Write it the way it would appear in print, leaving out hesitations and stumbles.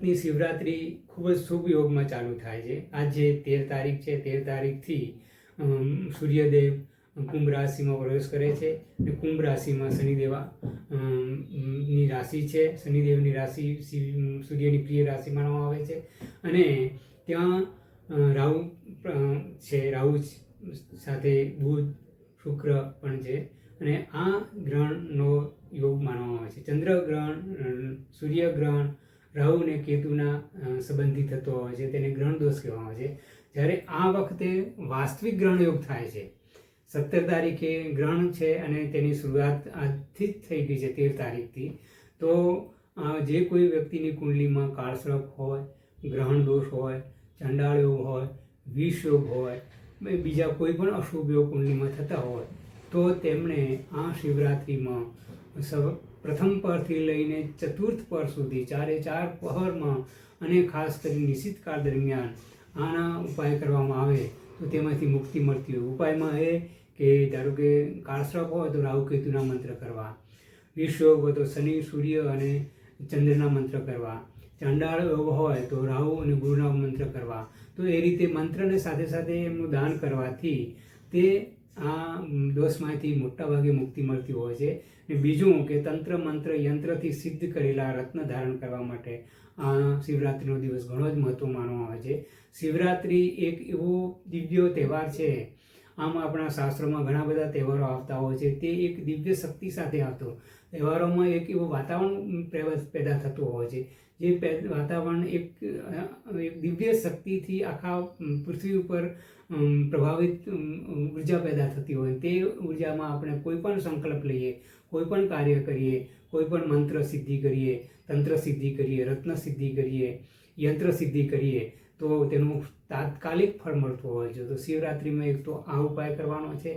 વખતની શિવરાત્રિ ખૂબ જ શુભ યોગમાં ચાલુ થાય છે. આજે 13 તારીખ છે. 13 તારીખથી સૂર્યદેવ કુંભ રાશિમાં પ્રવેશ કરે છે અને કુંભ રાશિમાં શનિદેવા ની રાશિ છે. શનિદેવની રાશિ સૂર્યની પ્રિય રાશિ માનવામાં આવે છે અને ત્યાં રાહુ છે. રાહુ સાથે બુધ શુક્ર પણ છે અને આ ગ્રહણનો યોગ માનવામાં આવે છે. ચંદ્રગ્રહણ, સૂર્યગ્રહણ રાહુ અને કેતુના સંબંધી થતો હોય છે, તેને ગ્રહણ દોષ કહેવામાં આવે છે. જ્યારે આ વખતે વાસ્તવિક ગ્રહણ યોગ થાય છે. 17 તારીખે ગ્રહણ છે અને તેની શરૂઆત આજથી જ થઈ ગઈ છે 13 તારીખથી. તો જે કોઈ વ્યક્તિની કુંડલીમાં કાળસર્પ હોય, ગ્રહણ દોષ હોય, ચંડાળ યોગ હોય, વિષ યોગ હોય, બીજા કોઈ પણ અશુભ યોગ કુંડલીમાં થતા હોય તો તેમણે આ શિવરાત્રિમાં પ્રથમ પહરથી લઈને ચતુર્થ પહર સુધી 4 પહરમાં અને ખાસ કરીને નિશ્ચિત કાળ દરમિયાન આના ઉપાય કરવામાં આવે તો તેમાંથી મુક્તિ મળતી હોય. ઉપાયમાં એ કે ધારો કે કાળસર્પ હોય તો રાહુ કેતુના મંત્ર કરવા, વિષ યોગ હોય તો શનિ, સૂર્ય અને ચંદ્રના મંત્ર કરવા, ચંડાળ યોગ હોય તો રાહુ અને ગુરુના મંત્ર કરવા. તો એ રીતે મંત્રને સાથે સાથે એમનું દાન કરવાથી તે આ દોષમાંથી મોટાભાગે મુક્તિ મળતી હોય છે. અને બીજું કે તંત્ર મંત્ર યંત્રથી સિદ્ધ કરેલા રત્ન ધારણ કરવા માટે આ શિવરાત્રિનો દિવસ ઘણો જ મહત્વ માનવામાં આવે છે. શિવરાત્રિ એક એવો દિવ્ય તહેવાર છે. આમ આપણા શાસ્ત્રોમાં ઘણા બધા તહેવારો આવતા હોય છે. તે એક દિવ્ય શક્તિ સાથે આવતો તહેવારોમાં એક એવું વાતાવરણ પેદા થતું હોય છે. જે વાતાવરણ એક દિવ્ય શક્તિથી આખા પૃથ્વી ઉપર પ્રભાવિત ઉર્જા પેદા થતી હોય. તે ઉર્જામાં આપણે કોઈ પણ સંકલ્પ લઈએ, કોઈ પણ કાર્ય કરીએ, કોઈ પણ મંત્ર સિદ્ધિ કરીએ, તંત્ર સિદ્ધિ કરીએ, રત્ન સિદ્ધિ કરીએ, યંત્ર સિદ્ધિ કરીએ તો તેનું તાત્કાલિક ફળ મળતું હોય છે. તો શિવરાત્રિમાં એક તો આ ઉપાય કરવાનો છે.